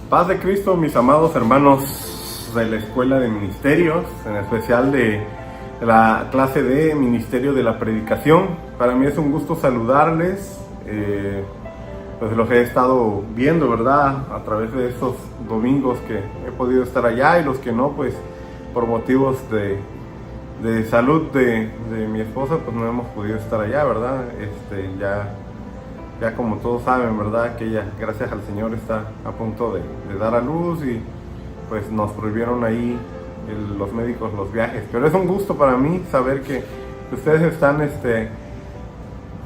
Paz de Cristo, mis amados hermanos de la Escuela de Ministerios, en especial de la clase de Ministerio de la Predicación. Para mí es un gusto saludarles, pues los he estado viendo, ¿verdad? A través de estos domingos que he podido estar allá, y los que no, pues por motivos de salud de mi esposa, pues no hemos podido estar allá, ¿verdad? Ya como todos saben, ¿verdad? Que ella, gracias al Señor, está a punto de dar a luz, y pues nos prohibieron ahí los médicos los viajes. Pero es un gusto para mí saber que ustedes están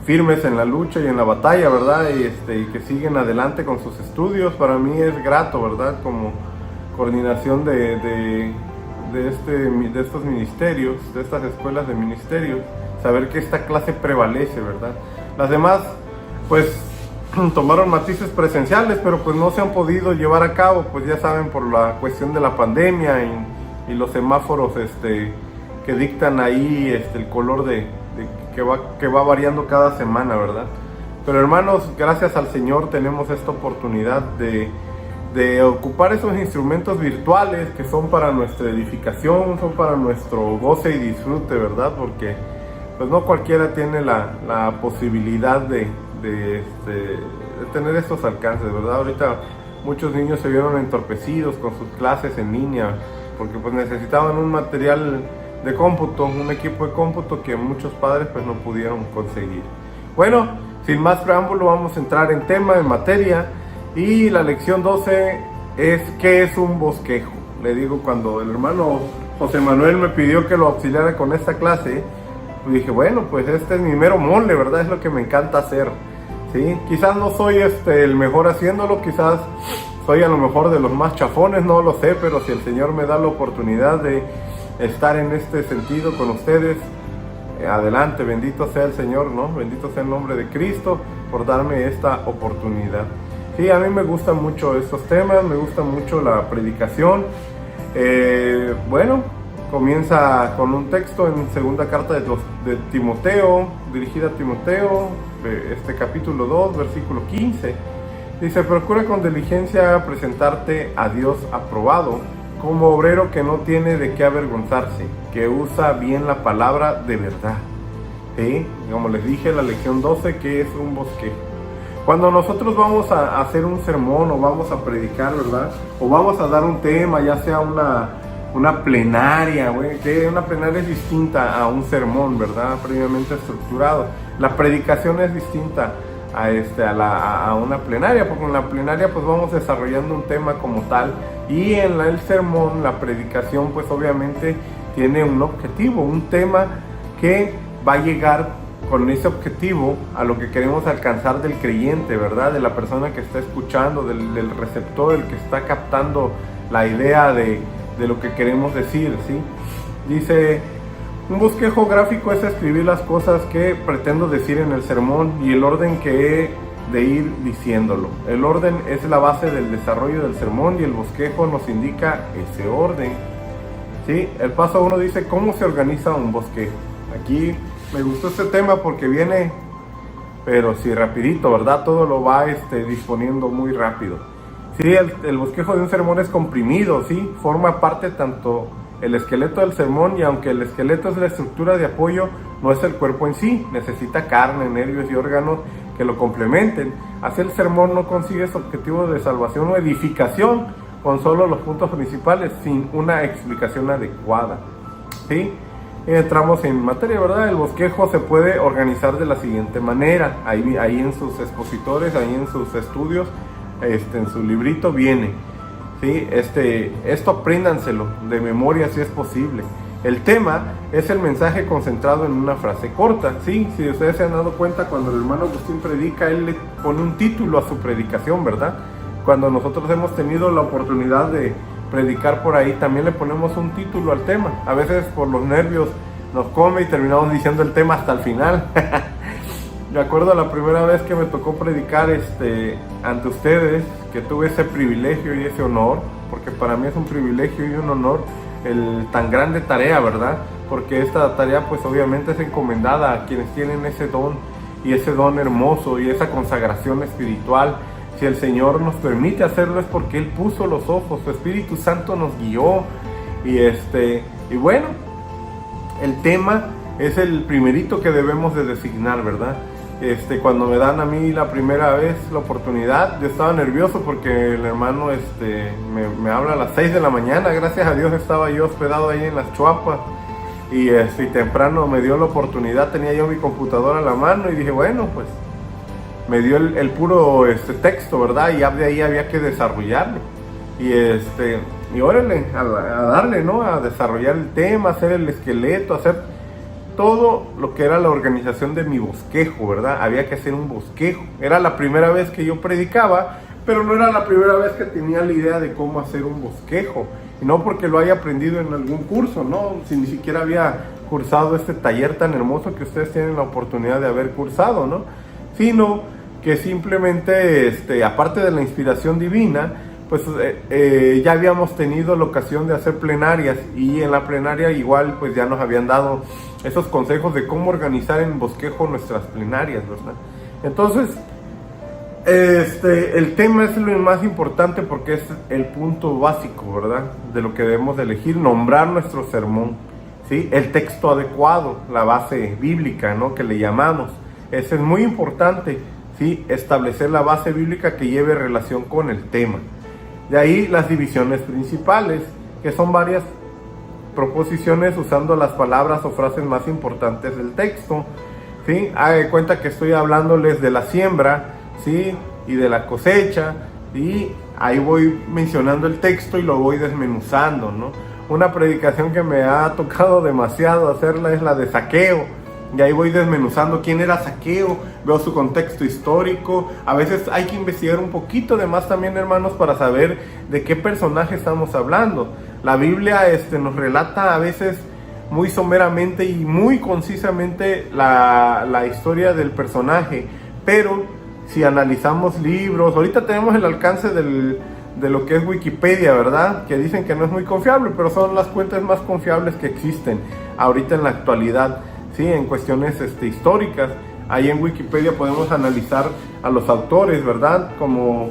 firmes en la lucha y en la batalla, ¿verdad? Y que siguen adelante con sus estudios. Para mí es grato, ¿verdad? Como coordinación de estos ministerios, de estas escuelas de ministerios, saber que esta clase prevalece, ¿verdad? Las demás pues tomaron matices presenciales, pero pues no se han podido llevar a cabo, pues ya saben, por la cuestión de la pandemia y los semáforos que dictan ahí el color que va variando cada semana, ¿verdad? Pero hermanos, gracias al Señor tenemos esta oportunidad de ocupar esos instrumentos virtuales que son para nuestra edificación, son para nuestro goce y disfrute, ¿verdad? Porque pues no cualquiera tiene la posibilidad de tener estos alcances, ¿verdad? Ahorita muchos niños se vieron entorpecidos con sus clases en línea porque pues necesitaban un material de cómputo, un equipo de cómputo que muchos padres pues no pudieron conseguir. Bueno, sin más preámbulo, vamos a entrar en tema, en materia, y la lección 12 es ¿qué es un bosquejo? Le digo, cuando el hermano José Manuel me pidió que lo auxiliara con esta clase, pues dije, bueno, pues este es mi mero mole, ¿verdad? Es lo que me encanta hacer, ¿sí? Quizás no soy el mejor haciéndolo, quizás soy a lo mejor de los más chafones, no lo sé, pero si el Señor me da la oportunidad de estar en este sentido con ustedes, adelante, bendito sea el Señor, ¿no? Bendito sea el nombre de Cristo por darme esta oportunidad. Sí, a mí me gustan mucho estos temas, me gusta mucho la predicación. Bueno, comienza con un texto en segunda carta de Timoteo, dirigida a Timoteo, capítulo 2, versículo 15. Dice: procura con diligencia presentarte a Dios aprobado, como obrero que no tiene de qué avergonzarse, que usa bien la palabra de verdad. ¿Sí? Como les dije, la lección 12, ¿qué es un bosquejo? Cuando nosotros vamos a hacer un sermón, o vamos a predicar, ¿verdad? O vamos a dar un tema, ya sea una plenaria, que una plenaria es distinta a un sermón, ¿verdad? Previamente estructurado. La predicación es distinta a una plenaria, porque en la plenaria pues vamos desarrollando un tema como tal, y en el sermón, la predicación pues obviamente tiene un objetivo, un tema que va a llegar con ese objetivo a lo que queremos alcanzar del creyente, ¿verdad? De la persona que está escuchando, del receptor, el que está captando la idea de lo que queremos decir, ¿sí? Dice: un bosquejo gráfico es escribir las cosas que pretendo decir en el sermón y el orden que he de ir diciéndolo. El orden es la base del desarrollo del sermón, y el bosquejo nos indica ese orden, ¿sí? El paso 1 dice: ¿cómo se organiza un bosquejo? Aquí me gustó este tema porque viene, pero sí, rapidito, ¿verdad? Todo lo va disponiendo muy rápido. Sí, el bosquejo de un sermón es comprimido, ¿sí? Forma parte tanto el esqueleto del sermón, y aunque el esqueleto es la estructura de apoyo, no es el cuerpo en sí. Necesita carne, nervios y órganos que lo complementen. Así el sermón no consigue su objetivo de salvación o edificación con solo los puntos principales, sin una explicación adecuada, ¿sí? Entramos en materia, ¿verdad? El bosquejo se puede organizar de la siguiente manera. Ahí en sus expositores, ahí en sus estudios, en su librito viene, ¿sí? Esto apréndanselo de memoria si es posible. El tema es el mensaje concentrado en una frase corta, ¿sí? Si ustedes se han dado cuenta, cuando el hermano Agustín predica, él le pone un título a su predicación, ¿verdad? Cuando nosotros hemos tenido la oportunidad de predicar por ahí, también le ponemos un título al tema. A veces por los nervios nos come y terminamos diciendo el tema hasta el final. Me acuerdo la primera vez que me tocó predicar ante ustedes, que tuve ese privilegio y ese honor, porque para mí es un privilegio y un honor tan grande tarea, ¿verdad? Porque esta tarea pues obviamente es encomendada a quienes tienen ese don, y ese don hermoso, y esa consagración espiritual, Si el Señor nos permite hacerlo es porque Él puso los ojos, su Espíritu Santo nos guió. Y bueno, el tema es el primerito que debemos de designar, ¿verdad? Cuando me dan a mí la primera vez la oportunidad, yo estaba nervioso porque el hermano me habla a las 6 de la mañana. Gracias a Dios estaba yo hospedado ahí en las Chuapas. Y temprano me dio la oportunidad, tenía yo mi computadora a la mano y dije, bueno, pues me dio el puro texto, ¿verdad? Y ya de ahí había que desarrollarlo. Y órale, a darle, ¿no? A desarrollar el tema, hacer el esqueleto, hacer todo lo que era la organización de mi bosquejo, ¿verdad? Había que hacer un bosquejo. Era la primera vez que yo predicaba, pero no era la primera vez que tenía la idea de cómo hacer un bosquejo. Y no porque lo haya aprendido en algún curso, ¿no? Si ni siquiera había cursado este taller tan hermoso que ustedes tienen la oportunidad de haber cursado, ¿no? Sino que simplemente, aparte de la inspiración divina, pues ya habíamos tenido la ocasión de hacer plenarias, y en la plenaria igual pues ya nos habían dado esos consejos de cómo organizar en bosquejo nuestras plenarias, ¿verdad? Entonces, el tema es lo más importante porque es el punto básico, ¿verdad? De lo que debemos de elegir, nombrar nuestro sermón, ¿sí? El texto adecuado, la base bíblica, ¿no? Que le llamamos. Eso es muy importante, ¿sí? Establecer la base bíblica que lleve relación con el tema. De ahí las divisiones principales, que son varias proposiciones usando las palabras o frases más importantes del texto, ¿sí? Haga de cuenta que estoy hablándoles de la siembra, ¿sí? Y de la cosecha, y ahí voy mencionando el texto y lo voy desmenuzando, ¿no? Una predicación que me ha tocado demasiado hacerla es la de Zaqueo, y ahí voy desmenuzando quién era Zaqueo, veo su contexto histórico. A veces hay que investigar un poquito de más también, hermanos, para saber de qué personaje estamos hablando. La Biblia nos relata a veces muy someramente y muy concisamente la historia del personaje, pero si analizamos libros, ahorita tenemos el alcance de lo que es Wikipedia, ¿verdad? Que dicen que no es muy confiable, pero son las fuentes más confiables que existen ahorita en la actualidad, ¿sí? En cuestiones históricas. Ahí en Wikipedia podemos analizar a los autores, ¿verdad? Como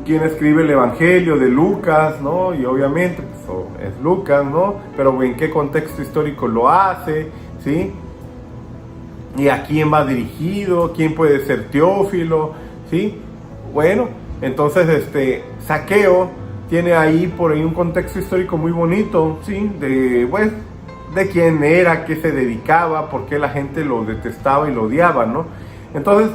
quién escribe el Evangelio de Lucas, ¿no? Y obviamente pues, es Lucas, ¿no? Pero en qué contexto histórico lo hace, ¿sí? Y a quién va dirigido, quién puede ser Teófilo, ¿sí? Bueno, entonces Zaqueo tiene ahí por ahí un contexto histórico muy bonito, ¿sí? De quién era, qué se dedicaba, por qué la gente lo detestaba y lo odiaba, ¿no? Entonces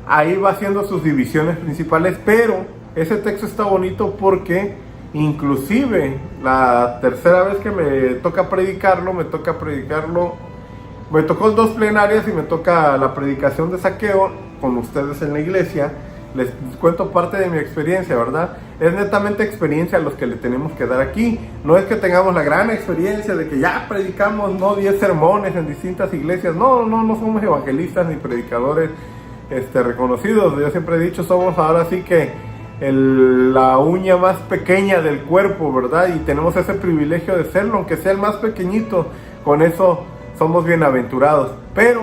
ahí va haciendo sus divisiones principales, pero ese texto está bonito porque inclusive la tercera vez que me tocó predicarlo, me tocó 2 plenarias y me toca la predicación de Zaqueo con ustedes en la iglesia. Les cuento parte de mi experiencia, ¿verdad? Es netamente experiencia a los que le tenemos que dar aquí. No es que tengamos la gran experiencia de que ya predicamos, ¿no? 10 sermones en distintas iglesias. No somos evangelistas ni predicadores reconocidos. Yo siempre he dicho, somos ahora sí que la uña más pequeña del cuerpo, ¿verdad? Y tenemos ese privilegio de serlo, aunque sea el más pequeñito. Con eso somos bienaventurados. Pero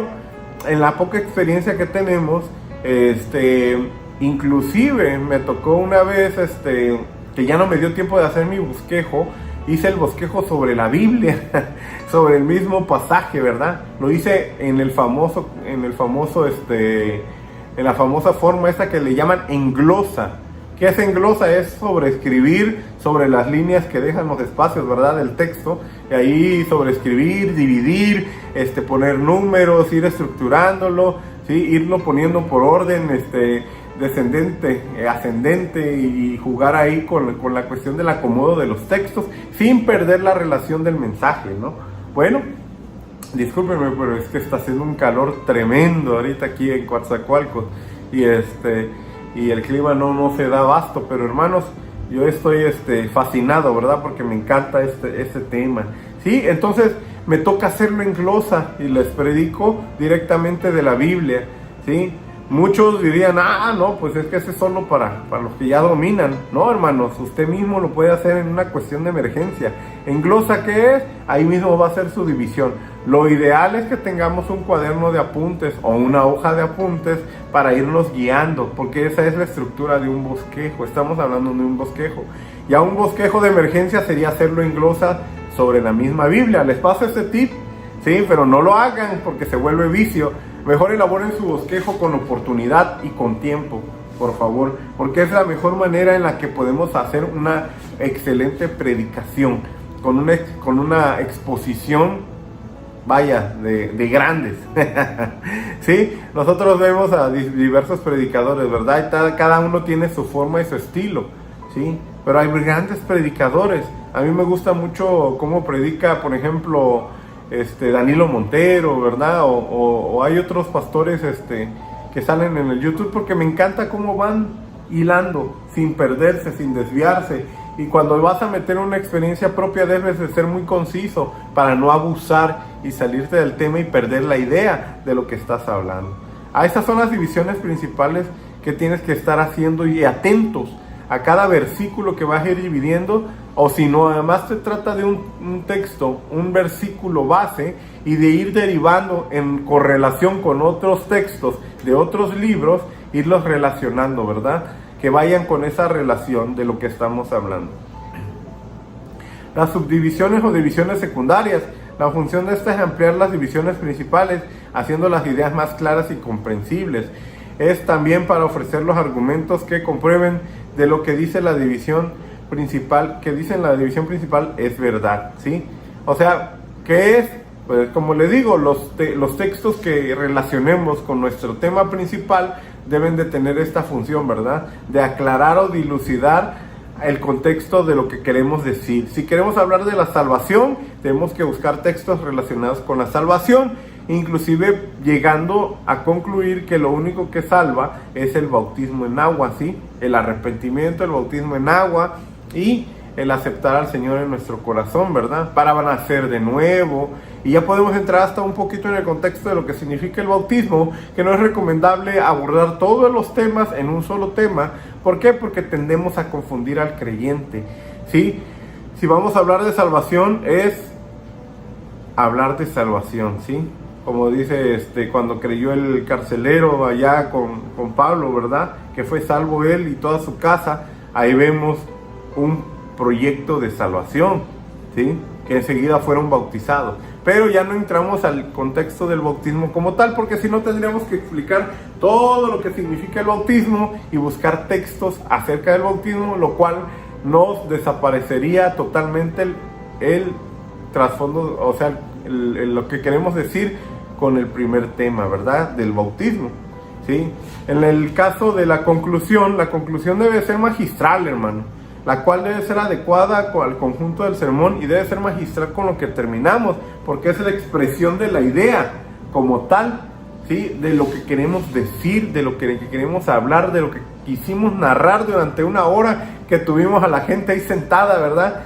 en la poca experiencia que tenemos, inclusive me tocó una vez que ya no me dio tiempo de hacer mi bosquejo. Hice el bosquejo sobre la Biblia, sobre el mismo pasaje, ¿verdad? Lo hice en la famosa forma esa que le llaman englosa. ¿Qué es englosa? Es sobreescribir sobre las líneas que dejan los espacios, ¿verdad? Del texto. Y ahí sobreescribir, dividir, poner números, ir estructurándolo, ¿sí? Irlo poniendo por orden, descendente, ascendente, y jugar ahí con la cuestión del acomodo de los textos sin perder la relación del mensaje, ¿no? Bueno, discúlpenme, pero es que está haciendo un calor tremendo ahorita aquí en Coatzacoalcos y el clima no se da abasto, pero hermanos, yo estoy fascinado, ¿verdad? Porque me encanta este tema, ¿sí? Entonces me toca hacerlo en glosa y les predico directamente de la Biblia, ¿sí? Muchos dirían, no, pues es que ese es solo para los que ya dominan. No, hermanos, usted mismo lo puede hacer en una cuestión de emergencia. En glosa, ¿qué es? Ahí mismo va a ser su división. Lo ideal es que tengamos un cuaderno de apuntes o una hoja de apuntes para irnos guiando, porque esa es la estructura de un bosquejo. Estamos hablando de un bosquejo. Ya un bosquejo de emergencia sería hacerlo en glosa sobre la misma Biblia. Les paso este tip, sí, pero no lo hagan porque se vuelve vicio. Mejor elaboren su bosquejo con oportunidad y con tiempo, por favor, porque es la mejor manera en la que podemos hacer una excelente predicación, con una exposición, vaya, de grandes. Sí, nosotros vemos a diversos predicadores, ¿verdad? Y cada uno tiene su forma y su estilo, ¿sí? Pero hay grandes predicadores. A mí me gusta mucho cómo predica, por ejemplo, Danilo Montero, ¿verdad? O hay otros pastores que salen en el YouTube, porque me encanta cómo van hilando, sin perderse, sin desviarse. Y cuando vas a meter una experiencia propia debes de ser muy conciso para no abusar y salirte del tema y perder la idea de lo que estás hablando. Estas son las divisiones principales que tienes que estar haciendo y atentos a cada versículo que vas a ir dividiendo, o si no, además se trata de un texto, un versículo base, y de ir derivando en correlación con otros textos de otros libros, irlos relacionando, ¿verdad? Que vayan con esa relación de lo que estamos hablando. Las subdivisiones o divisiones secundarias, la función de esta es ampliar las divisiones principales, haciendo las ideas más claras y comprensibles. Es también para ofrecer los argumentos que comprueben de lo que dice la división principal, es verdad, ¿sí? O sea, ¿qué es? Pues como les digo, los textos que relacionemos con nuestro tema principal deben de tener esta función, ¿verdad? De aclarar o dilucidar el contexto de lo que queremos decir. Si queremos hablar de la salvación, tenemos que buscar textos relacionados con la salvación, inclusive llegando a concluir que lo único que salva es el bautismo en agua, ¿sí? El arrepentimiento, el bautismo en agua y el aceptar al Señor en nuestro corazón, ¿verdad? Para nacer de nuevo. Y ya podemos entrar hasta un poquito en el contexto de lo que significa el bautismo, que no es recomendable abordar todos los temas en un solo tema. ¿Por qué? Porque tendemos a confundir al creyente, ¿sí? Si vamos a hablar de salvación, es hablar de salvación, ¿sí? Como dice cuando creyó el carcelero allá con Pablo, ¿verdad? Que fue salvo él y toda su casa. Ahí vemos un proyecto de salvación, ¿sí? Que enseguida fueron bautizados. Pero ya no entramos al contexto del bautismo como tal, porque si no tendríamos que explicar todo lo que significa el bautismo y buscar textos acerca del bautismo, lo cual nos desaparecería totalmente el trasfondo, o sea, lo que queremos decir con el primer tema, ¿verdad? Del bautismo, ¿sí? En el caso de la conclusión debe ser magistral, hermano, la cual debe ser adecuada al conjunto del sermón y debe ser magistral con lo que terminamos, porque es la expresión de la idea como tal, ¿sí? De lo que queremos decir, de lo que queremos hablar, de lo que quisimos narrar durante una hora que tuvimos a la gente ahí sentada, ¿verdad?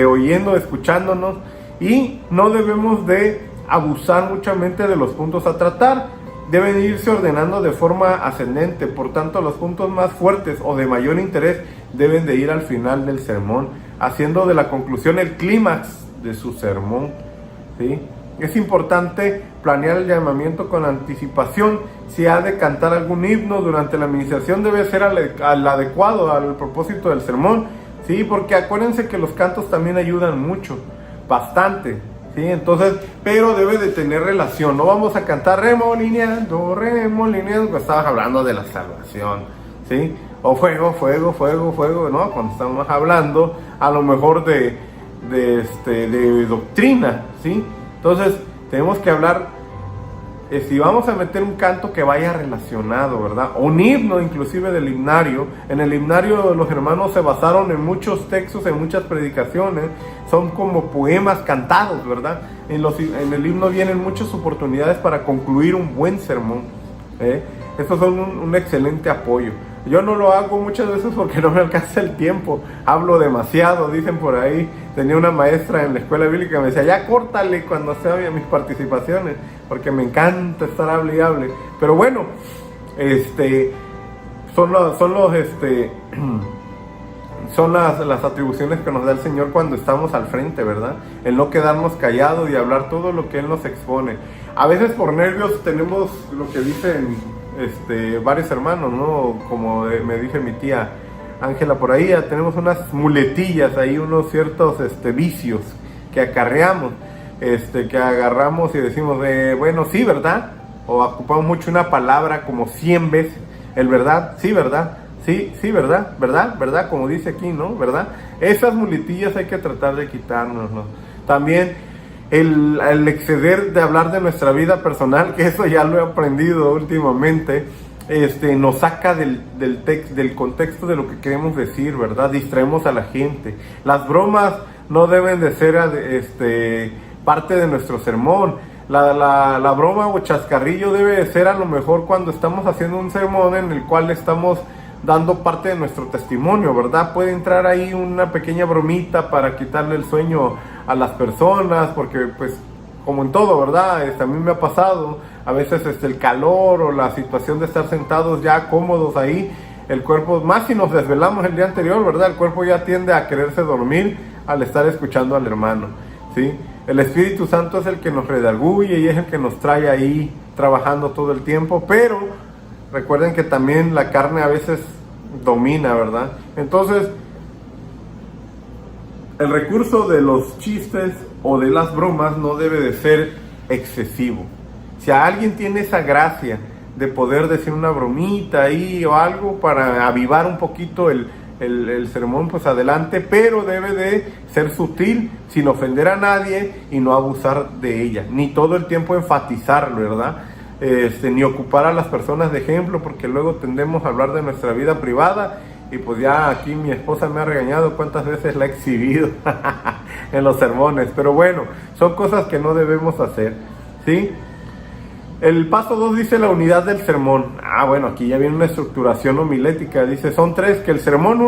Oyendo, escuchándonos, y no debemos de abusar muchamente de los puntos a tratar. Deben irse ordenando de forma ascendente, por tanto los puntos más fuertes o de mayor interés deben de ir al final del sermón, haciendo de la conclusión el clímax de su sermón, ¿sí? Es importante planear el llamamiento con anticipación. Si ha de cantar algún himno durante la administración, debe ser al adecuado al propósito del sermón, ¿sí? Porque acuérdense que los cantos también ayudan mucho, bastante, ¿sí? Entonces, pero debe de tener relación. No vamos a cantar remolineando, pues estabas hablando de la salvación, ¿sí? O fuego, fuego, fuego, fuego, ¿no? Cuando estamos hablando a lo mejor de doctrina, ¿sí? Entonces, tenemos que hablar, si vamos a meter un canto que vaya relacionado, ¿verdad? Un himno inclusive del himnario. En el himnario los hermanos se basaron en muchos textos, en muchas predicaciones. Son como poemas cantados, ¿verdad? En el himno vienen muchas oportunidades para concluir un buen sermón, ¿eh? Estos son un excelente apoyo. Yo no lo hago muchas veces porque no me alcanza el tiempo. Hablo demasiado, dicen por ahí. Tenía una maestra en la escuela bíblica que me decía, ya córtale cuando se oigan mis participaciones, porque me encanta estar hable y hable. Pero bueno, Son las atribuciones que nos da el Señor cuando estamos al frente, ¿verdad? El no quedarnos callados y hablar todo lo que Él nos expone. A veces por nervios tenemos lo que dicen varios hermanos, ¿no? Como me dice mi tía Ángela por ahí, tenemos unas muletillas ahí, unos ciertos vicios que acarreamos, que agarramos y decimos, bueno, sí, ¿verdad? O ocupamos mucho una palabra como 100 veces, el verdad, sí, ¿verdad? Sí, sí, ¿verdad? ¿Verdad? ¿Verdad? Como dice aquí, ¿no? ¿Verdad? Esas muletillas hay que tratar de quitarnos, ¿no? También el exceder de hablar de nuestra vida personal, que eso ya lo he aprendido últimamente, nos saca del contexto de lo que queremos decir, ¿verdad? Distraemos a la gente. Las bromas no deben de ser parte de nuestro sermón. La broma o chascarrillo debe de ser a lo mejor cuando estamos haciendo un sermón en el cual estamos dando parte de nuestro testimonio, ¿verdad? Puede entrar ahí una pequeña bromita para quitarle el sueño a las personas, porque pues como en todo, ¿verdad? A mí me ha pasado, a veces el calor o la situación de estar sentados ya cómodos ahí, el cuerpo, más si nos desvelamos el día anterior, ¿verdad? El cuerpo ya tiende a quererse dormir al estar escuchando al hermano, ¿sí? El Espíritu Santo es el que nos redarguye y es el que nos trae ahí trabajando todo el tiempo, pero recuerden que también la carne a veces domina, ¿verdad? Entonces, el recurso de los chistes o de las bromas no debe de ser excesivo. Si alguien tiene esa gracia de poder decir una bromita ahí o algo para avivar un poquito el sermón, pues adelante, pero debe de ser sutil, sin ofender a nadie y no abusar de ella, ni todo el tiempo enfatizarlo, ¿verdad? Ni ocupar a las personas de ejemplo, porque luego tendemos a hablar de nuestra vida privada y pues ya aquí mi esposa me ha regañado cuántas veces la he exhibido en los sermones, pero bueno, son cosas que no debemos hacer, ¿sí? El paso 2 dice la unidad del sermón. Bueno, aquí ya viene una estructuración homilética, dice, son 3, que el sermón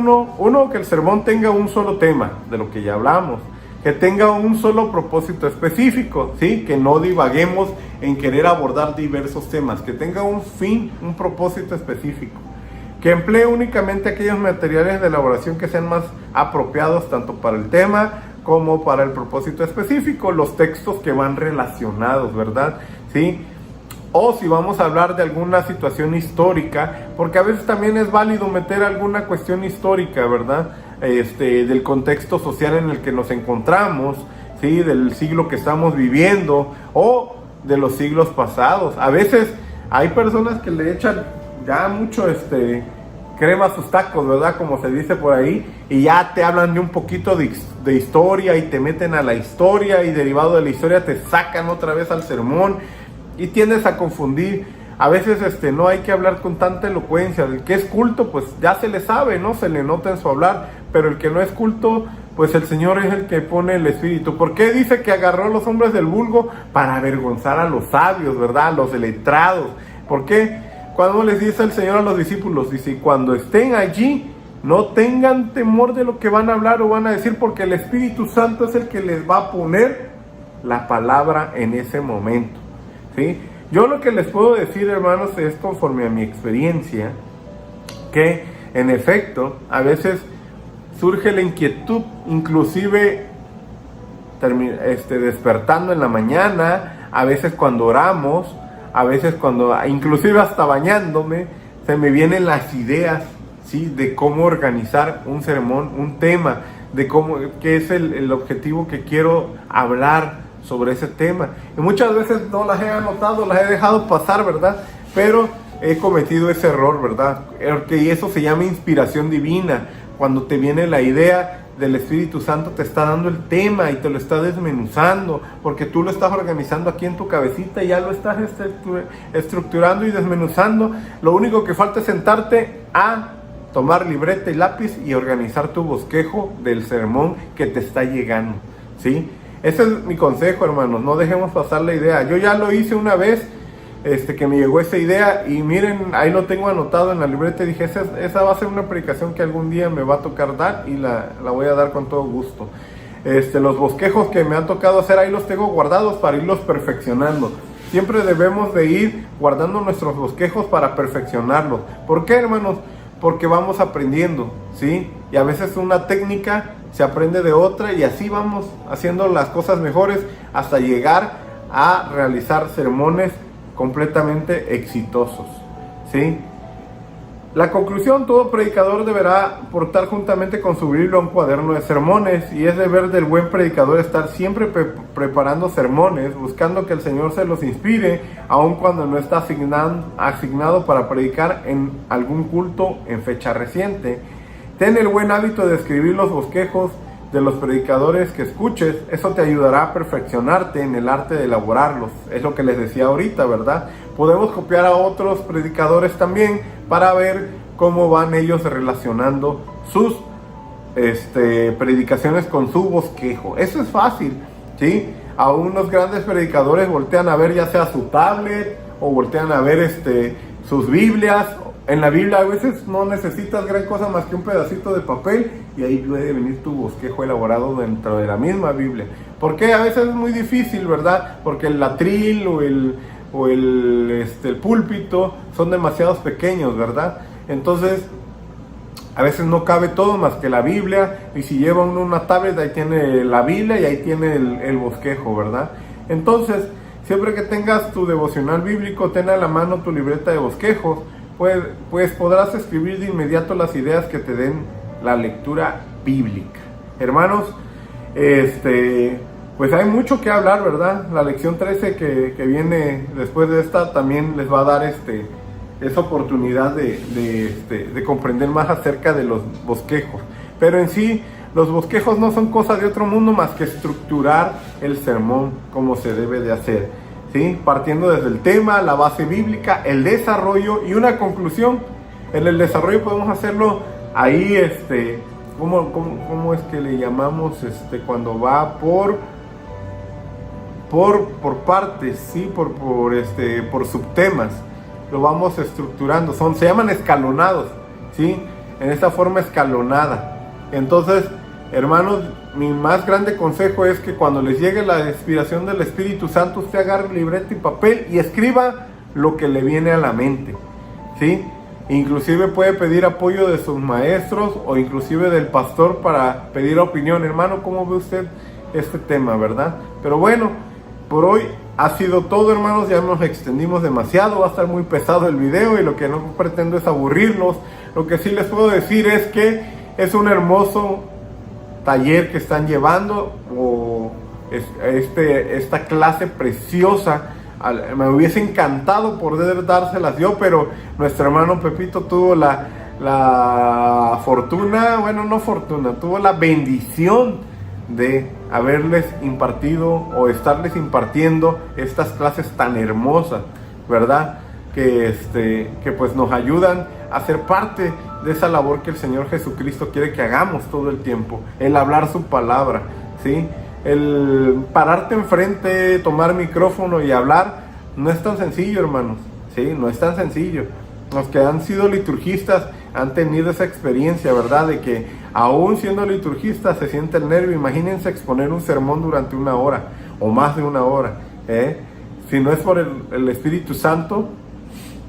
que el sermón tenga un solo tema, de lo que ya hablamos, que tenga un solo propósito específico, ¿sí? Que no divaguemos en querer abordar diversos temas, que tenga un fin, un propósito específico, que emplee únicamente aquellos materiales de elaboración que sean más apropiados tanto para el tema como para el propósito específico, los textos que van relacionados, ¿verdad? ¿Sí? O si vamos a hablar de alguna situación histórica, porque a veces también es válido meter alguna cuestión histórica, ¿verdad? Del contexto social en el que nos encontramos, ¿sí? Del siglo que estamos viviendo o de los siglos pasados. A veces hay personas que le echan ya mucho crema a sus tacos, ¿verdad? Como se dice por ahí, y ya te hablan de un poquito de historia y te meten a la historia y derivado de la historia te sacan otra vez al sermón y tiendes a confundir. A veces no hay que hablar con tanta elocuencia. El que es culto, pues ya se le sabe, ¿no? Se le nota en su hablar, pero el que no es culto, pues el Señor es el que pone el Espíritu. ¿Por qué dice que agarró a los hombres del vulgo? Para avergonzar a los sabios, ¿verdad? A los letrados. ¿Por qué? Cuando les dice el Señor a los discípulos, dice, cuando estén allí, no tengan temor de lo que van a hablar o van a decir, porque el Espíritu Santo es el que les va a poner la palabra en ese momento, ¿sí? Yo lo que les puedo decir, hermanos, es conforme a mi experiencia, que en efecto, a veces surge la inquietud, inclusive despertando en la mañana, a veces cuando oramos, a veces inclusive hasta bañándome, se me vienen las ideas, ¿sí? De cómo organizar un sermón, un tema, de qué es el objetivo que quiero hablar sobre ese tema. Y muchas veces no las he anotado, las he dejado pasar, ¿verdad? Pero he cometido ese error, ¿verdad? Y eso se llama inspiración divina. Cuando te viene la idea del Espíritu Santo, te está dando el tema y te lo está desmenuzando, porque tú lo estás organizando aquí en tu cabecita y ya lo estás estructurando y desmenuzando. Lo único que falta es sentarte a tomar libreta y lápiz y organizar tu bosquejo del sermón que te está llegando, ¿sí? Ese es mi consejo, hermanos, no dejemos pasar la idea. Yo ya lo hice una vez, que me llegó esa idea y miren, ahí lo tengo anotado en la libreta y dije, esa va a ser una predicación que algún día me va a tocar dar y la voy a dar con todo gusto. Los bosquejos que me han tocado hacer, ahí los tengo guardados para irlos perfeccionando. siempre debemos de ir guardando nuestros bosquejos para perfeccionarlos. ¿Por qué, hermanos? Porque vamos aprendiendo, ¿sí? Y a veces una técnica se aprende de otra y así vamos haciendo las cosas mejores hasta llegar a realizar sermones completamente exitosos, ¿sí? La conclusión: todo predicador deberá portar juntamente con su Biblia un cuaderno de sermones, y es deber del buen predicador estar siempre preparando sermones, buscando que el Señor se los inspire, aun cuando no está asignado para predicar en algún culto en fecha reciente. Ten el buen hábito de escribir los bosquejos de los predicadores que escuches. Eso te ayudará a perfeccionarte en el arte de elaborarlos. Es lo que les decía ahorita, ¿verdad? Podemos copiar a otros predicadores también para ver cómo van ellos relacionando sus predicaciones con su bosquejo. Eso es fácil, ¿sí? A unos grandes predicadores voltean a ver ya sea su tablet o voltean a ver sus Biblias. En la Biblia a veces no necesitas gran cosa más que un pedacito de papel y ahí puede venir tu bosquejo elaborado dentro de la misma Biblia. Porque a veces es muy difícil, ¿verdad? Porque el atril o el púlpito son demasiados pequeños, ¿verdad? Entonces a veces no cabe todo más que la Biblia, y si lleva uno una tablet, ahí tiene la Biblia y ahí tiene el bosquejo, ¿verdad? Entonces, siempre que tengas tu devocional bíblico, ten a la mano tu libreta de bosquejos, pues podrás escribir de inmediato las ideas que te den la lectura bíblica. Hermanos, pues hay mucho que hablar, ¿verdad? La lección 13 que viene después de esta también les va a dar esa oportunidad de comprender más acerca de los bosquejos. Pero en sí, los bosquejos no son cosa de otro mundo más que estructurar el sermón como se debe de hacer, ¿sí? Partiendo desde el tema, la base bíblica, el desarrollo y una conclusión. En el desarrollo podemos hacerlo ahí, ¿cómo es que le llamamos? Cuando va por partes, ¿sí? Por subtemas. Lo vamos estructurando, se llaman escalonados, ¿sí? En esta forma escalonada. Entonces, hermanos, mi más grande consejo es que cuando les llegue la inspiración del Espíritu Santo, usted agarre libreta y papel y escriba lo que le viene a la mente, ¿sí? Inclusive puede pedir apoyo de sus maestros o inclusive del pastor para pedir opinión. Hermano, ¿cómo ve usted este tema, verdad? Pero bueno, por hoy ha sido todo, hermanos. Ya nos extendimos demasiado, va a estar muy pesado el video y lo que no pretendo es aburrirlos. Lo que sí les puedo decir es que es un hermoso taller que están llevando, o esta clase preciosa. Me hubiese encantado poder dárselas yo, pero nuestro hermano Pepito tuvo la fortuna, bueno, no fortuna, tuvo la bendición de haberles impartido o estarles impartiendo estas clases tan hermosas, ¿verdad? Que pues nos ayudan a ser parte de esa labor que el Señor Jesucristo quiere que hagamos todo el tiempo, el hablar su palabra, ¿sí? El pararte enfrente, tomar micrófono y hablar, no es tan sencillo, hermanos, ¿sí? No es tan sencillo. Los que han sido liturgistas han tenido esa experiencia, ¿verdad? De que aún siendo liturgistas se siente el nervio. Imagínense exponer un sermón durante 1 hora o más de 1 hora, ¿eh? Si no es por el Espíritu Santo,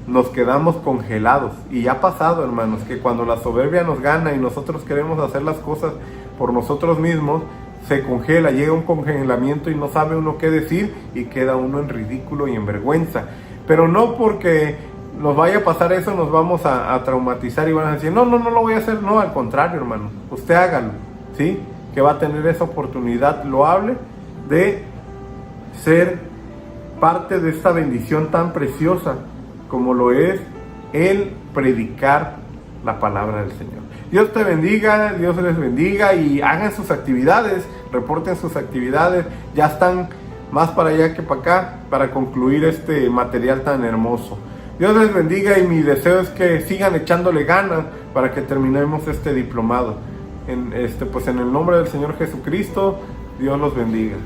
nos quedamos congelados. Y ha pasado, hermanos, que cuando la soberbia nos gana y nosotros queremos hacer las cosas por nosotros mismos, se congela, llega un congelamiento y no sabe uno qué decir y queda uno en ridículo y en vergüenza. Pero no porque nos vaya a pasar eso nos vamos a traumatizar y van a decir, no lo voy a hacer. No, al contrario, hermano, usted hágalo, ¿sí? Que va a tener esa oportunidad loable de ser parte de esta bendición tan preciosa como lo es el predicar la palabra del Señor. Dios te bendiga, Dios les bendiga, y hagan sus actividades, reporten sus actividades. Ya están más para allá que para acá para concluir este material tan hermoso. Dios les bendiga, y mi deseo es que sigan echándole ganas para que terminemos este diplomado. Pues en el nombre del Señor Jesucristo, Dios los bendiga.